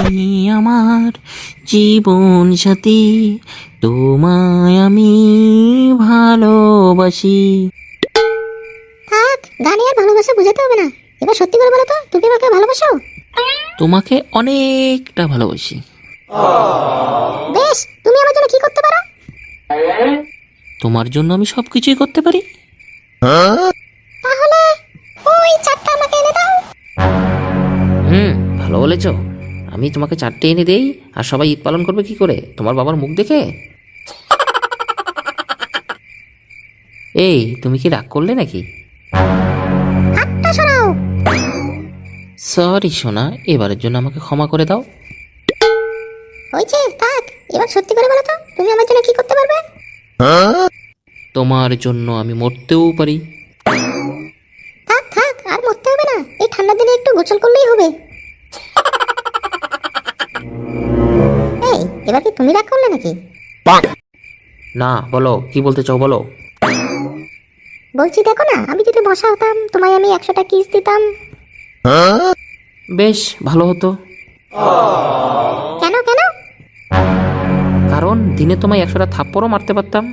আমার জীবন সাথী, তোমায় আমি ভালোবাসি। থাক, গানে আর ভালোবাসা বুঝাতে হবে না। এবার সত্যি করে বলো তো, তুমি আমাকে ভালোবাসো? তোমাকে অনেকটা ভালোবাসি। বেশ, তুমি আমার জন্য কি করতে পারো? তোমার জন্য আমি সবকিছুই করতে পারি। তাহলে ওই চারটা আমাকে এনে দাও। ভালো বলেছ। আমি তোমাকে 4টে এনে দেই, আর সবাই ঈদ পালন করবে কি করে? তোমার বাবার মুখ দেখে? এই, তুমি কি রাগ করলে নাকি? হাতটা সরাও। সরি সোনা, এবারের জন্য আমাকে ক্ষমা করে দাও। হয়েছে, থাক। এবার সত্যি করে বলো তো, তুমি আমার জন্য কি করতে পারবে? তোমার জন্য আমি মরতেও পারি। থাক থাক, আর মরতে হবে না। এই ঠান্ডার দিনে একটু গোসল করলেই হবে। এই, এবার কি তুমি রাগ করলে নাকি? না, বলো কি বলতে চাও, বলো। বলছি দেখো না, আমি যদি বসা হতাম, তোমায় আমি 100টা কিস দিতাম। বেশ ভালো হতো, কেন কেন? কারণ দিনে তোমায় 100টা থাপ্পড়ও মারতে পারতাম।